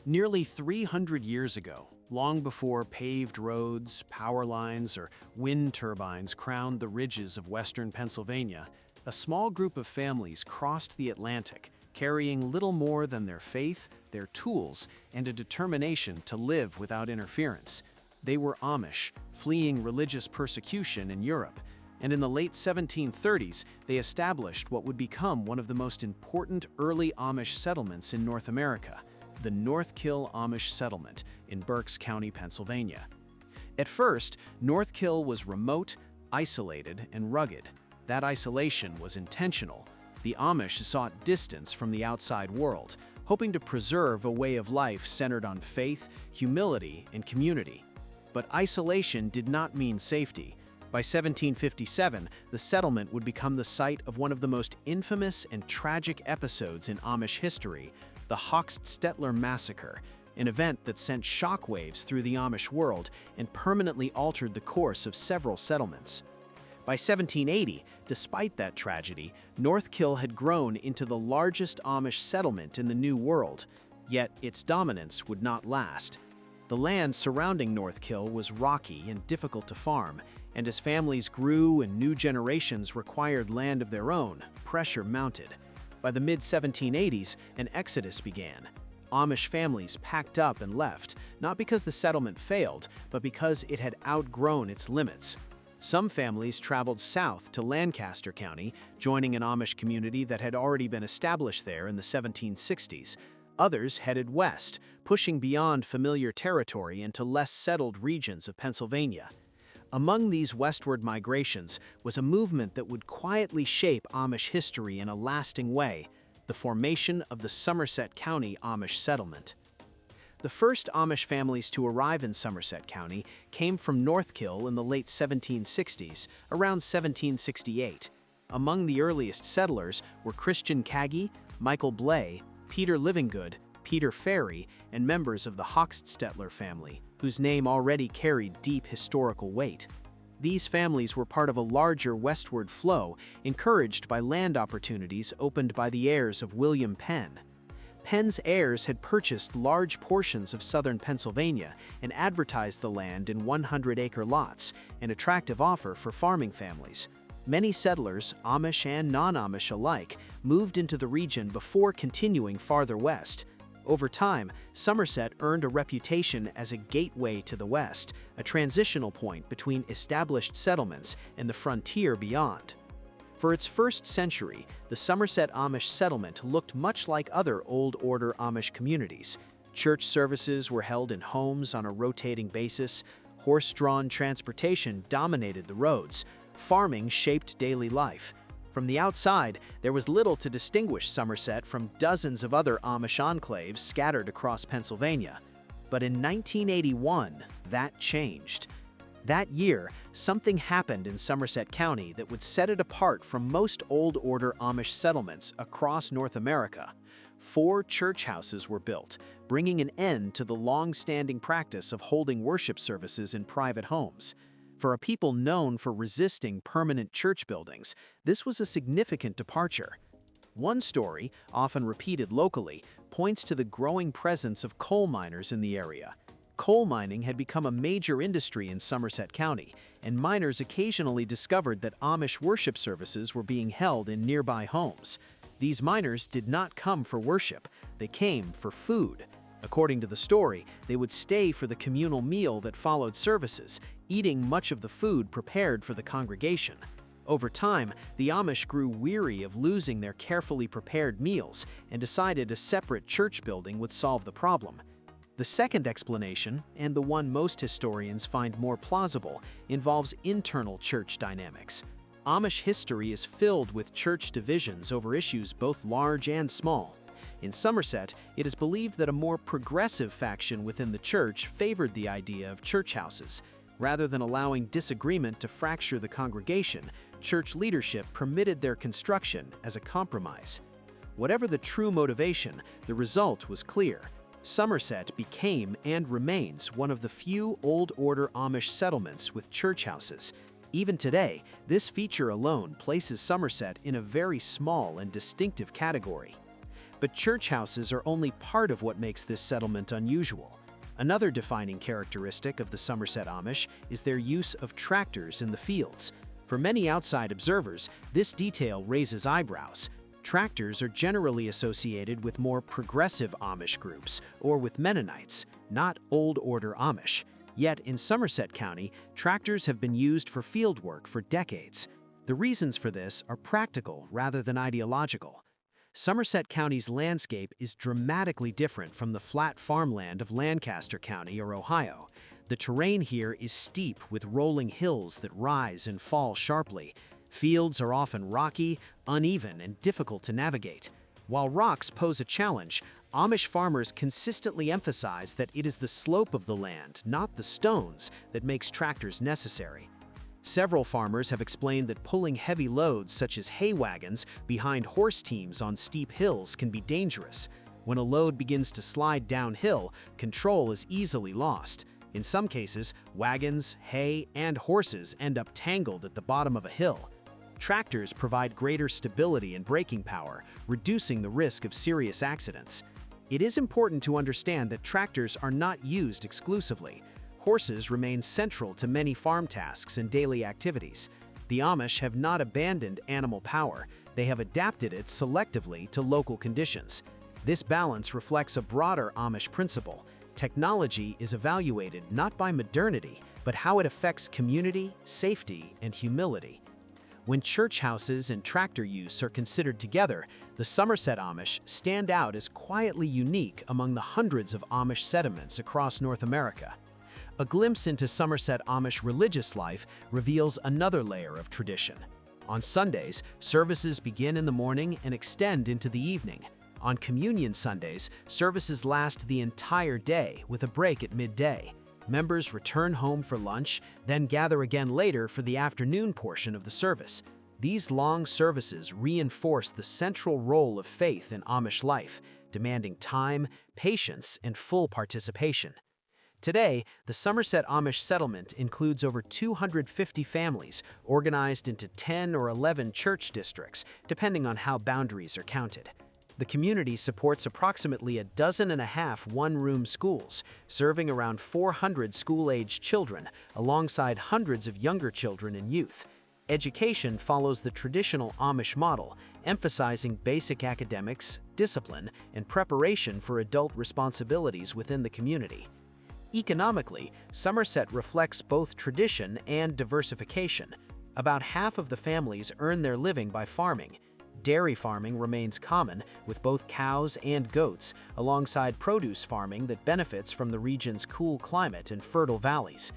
Nearly 300 years ago, long before paved roads, power lines, or wind turbines crowned the ridges of western Pennsylvania, a small group of families crossed the Atlantic, carrying little more than their faith, their tools, and a determination to live without interference. They were Amish, fleeing religious persecution in Europe, and in the late 1730s, they established what would become one of the most important early Amish settlements in North America, the Northkill Amish Settlement in Berks County, Pennsylvania. At first, Northkill was remote, isolated, and rugged. That isolation was intentional. The Amish sought distance from the outside world, hoping to preserve a way of life centered on faith, humility, and community. But isolation did not mean safety. By 1757, the settlement would become the site of one of the most infamous and tragic episodes in Amish history, the Hochstetler massacre, an event that sent shockwaves through the Amish world and permanently altered the course of several settlements. By 1780, despite that tragedy, Northkill had grown into the largest Amish settlement in the New World, yet its dominance would not last. The land surrounding Northkill was rocky and difficult to farm, and as families grew and new generations required land of their own, pressure mounted. By the mid-1780s, an exodus began. Amish families packed up and left, not because the settlement failed, but because it had outgrown its limits. Some families traveled south to Lancaster County, joining an Amish community that had already been established there in the 1760s. Others headed west, pushing beyond familiar territory into less settled regions of Pennsylvania. Among these westward migrations was a movement that would quietly shape Amish history in a lasting way, the formation of the Somerset County Amish Settlement. The first Amish families to arrive in Somerset County came from Northkill in the late 1760s, around 1768. Among the earliest settlers were Christian Caggie, Michael Blay, Peter Livingood, Peter Ferry, and members of the Hochstetler family, whose name already carried deep historical weight. These families were part of a larger westward flow, encouraged by land opportunities opened by the heirs of William Penn. Penn's heirs had purchased large portions of southern Pennsylvania and advertised the land in 100-acre lots, an attractive offer for farming families. Many settlers, Amish and non-Amish alike, moved into the region before continuing farther west. Over time, Somerset earned a reputation as a gateway to the west, a transitional point between established settlements and the frontier beyond. For its first century, the Somerset Amish Settlement looked much like other Old Order Amish communities. Church services were held in homes on a rotating basis, horse-drawn transportation dominated the roads, farming shaped daily life. From the outside, there was little to distinguish Somerset from dozens of other Amish enclaves scattered across Pennsylvania. But in 1981, that changed. That year, something happened in Somerset County that would set it apart from most Old Order Amish settlements across North America. 4 church houses were built, bringing an end to the long-standing practice of holding worship services in private homes. For a people known for resisting permanent church buildings, this was a significant departure. One story, often repeated locally, points to the growing presence of coal miners in the area. Coal mining had become a major industry in Somerset County, and miners occasionally discovered that Amish worship services were being held in nearby homes. These miners did not come for worship, they came for food. According to the story, they would stay for the communal meal that followed services, eating much of the food prepared for the congregation. Over time, the Amish grew weary of losing their carefully prepared meals and decided a separate church building would solve the problem. The second explanation, and the one most historians find more plausible, involves internal church dynamics. Amish history is filled with church divisions over issues both large and small. In Somerset, it is believed that a more progressive faction within the church favored the idea of church houses. Rather than allowing disagreement to fracture the congregation, church leadership permitted their construction as a compromise. Whatever the true motivation, the result was clear. Somerset became and remains one of the few Old Order Amish settlements with church houses. Even today, this feature alone places Somerset in a very small and distinctive category. But church houses are only part of what makes this settlement unusual. Another defining characteristic of the Somerset Amish is their use of tractors in the fields. For many outside observers, this detail raises eyebrows. Tractors are generally associated with more progressive Amish groups or with Mennonites, not Old Order Amish. Yet in Somerset County, tractors have been used for field work for decades. The reasons for this are practical rather than ideological. Somerset County's landscape is dramatically different from the flat farmland of Lancaster County or Ohio. The terrain here is steep with rolling hills that rise and fall sharply. Fields are often rocky, uneven, and difficult to navigate. While rocks pose a challenge, Amish farmers consistently emphasize that it is the slope of the land, not the stones, that makes tractors necessary. Several farmers have explained that pulling heavy loads such as hay wagons behind horse teams on steep hills can be dangerous. When a load begins to slide downhill, control is easily lost. In some cases, wagons, hay, and horses end up tangled at the bottom of a hill. Tractors provide greater stability and braking power, reducing the risk of serious accidents. It is important to understand that tractors are not used exclusively. Horses remain central to many farm tasks and daily activities. The Amish have not abandoned animal power, they have adapted it selectively to local conditions. This balance reflects a broader Amish principle. Technology is evaluated not by modernity, but how it affects community, safety, and humility. When church houses and tractor use are considered together, the Somerset Amish stand out as quietly unique among the hundreds of Amish settlements across North America. A glimpse into Somerset Amish religious life reveals another layer of tradition. On Sundays, services begin in the morning and extend into the evening. On Communion Sundays, services last the entire day with a break at midday. Members return home for lunch, then gather again later for the afternoon portion of the service. These long services reinforce the central role of faith in Amish life, demanding time, patience, and full participation. Today, the Somerset Amish Settlement includes over 250 families organized into 10 or 11 church districts, depending on how boundaries are counted. The community supports approximately 12 one-room schools, serving around 400 school-aged children, alongside hundreds of younger children and youth. Education follows the traditional Amish model, emphasizing basic academics, discipline, and preparation for adult responsibilities within the community. Economically, Somerset reflects both tradition and diversification. About half of the families earn their living by farming. Dairy farming remains common, with both cows and goats, alongside produce farming that benefits from the region's cool climate and fertile valleys.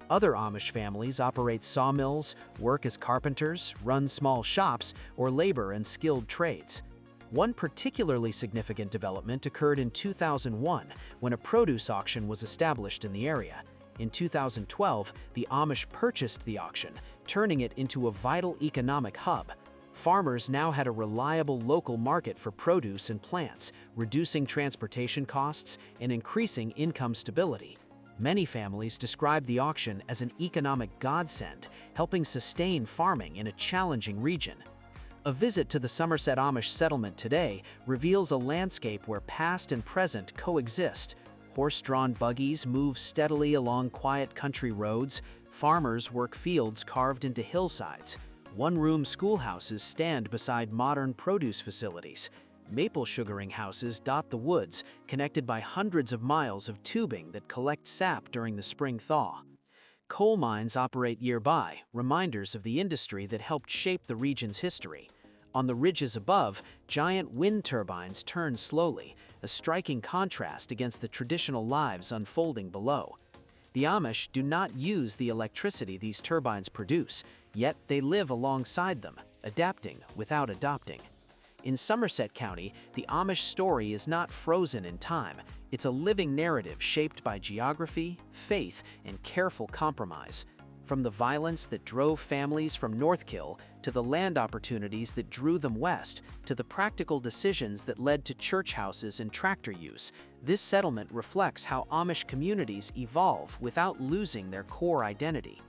Other Amish families operate sawmills, work as carpenters, run small shops, or labor in skilled trades. One particularly significant development occurred in 2001 when a produce auction was established in the area. In 2012, the Amish purchased the auction, turning it into a vital economic hub. Farmers now had a reliable local market for produce and plants, reducing transportation costs and increasing income stability. Many families describe the auction as an economic godsend, helping sustain farming in a challenging region. A visit to the Somerset Amish Settlement today reveals a landscape where past and present coexist. Horse-drawn buggies move steadily along quiet country roads, farmers work fields carved into hillsides. One-room schoolhouses stand beside modern produce facilities. Maple sugaring houses dot the woods, connected by hundreds of miles of tubing that collect sap during the spring thaw. Coal mines operate nearby, reminders of the industry that helped shape the region's history. On the ridges above, giant wind turbines turn slowly, a striking contrast against the traditional lives unfolding below. The Amish do not use the electricity these turbines produce, yet they live alongside them, adapting without adopting. In Somerset County, the Amish story is not frozen in time. It's a living narrative shaped by geography, faith, and careful compromise. From the violence that drove families from Northkill, to the land opportunities that drew them west, to the practical decisions that led to church houses and tractor use, this settlement reflects how Amish communities evolve without losing their core identity.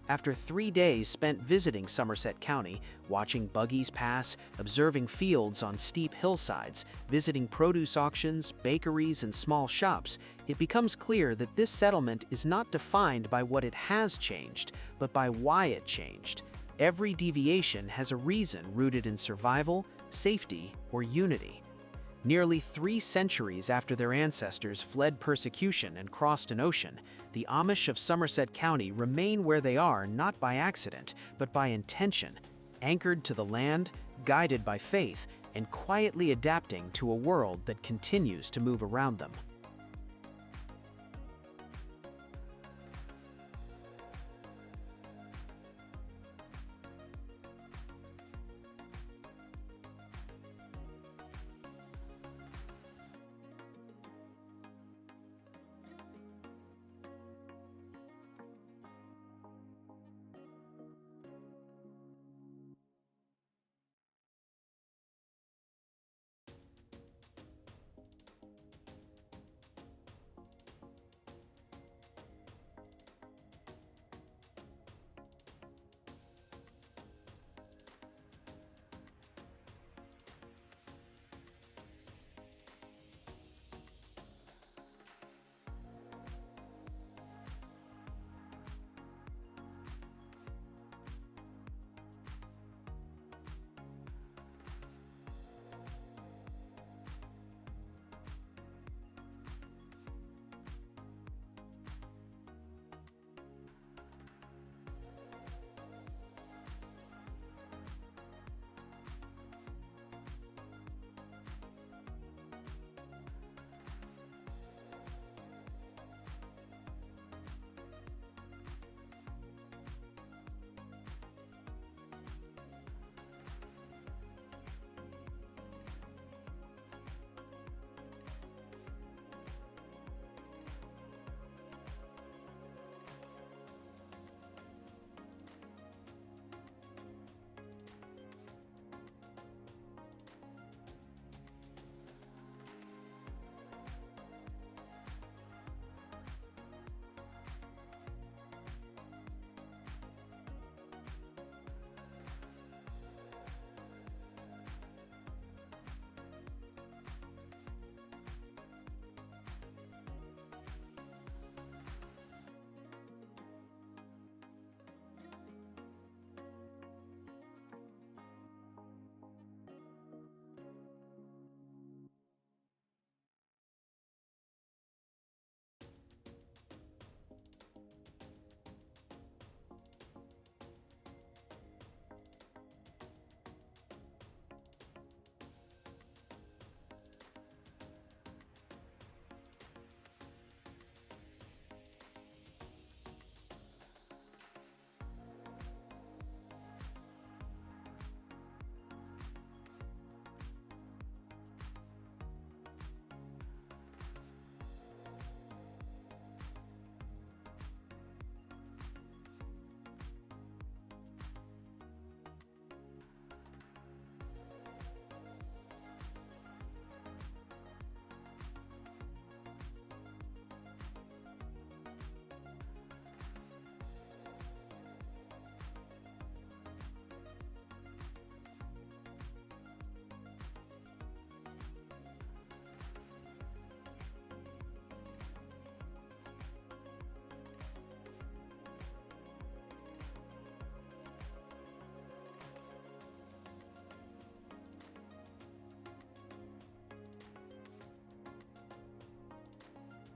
After 3 days spent visiting Somerset County, watching buggies pass, observing fields on steep hillsides, visiting produce auctions, bakeries, and small shops, it becomes clear that this settlement is not defined by what it has changed, but by why it changed. Every deviation has a reason rooted in survival, safety, or unity. Nearly 3 centuries after their ancestors fled persecution and crossed an ocean, the Amish of Somerset County remain where they are not by accident, but by intention, anchored to the land, guided by faith, and quietly adapting to a world that continues to move around them.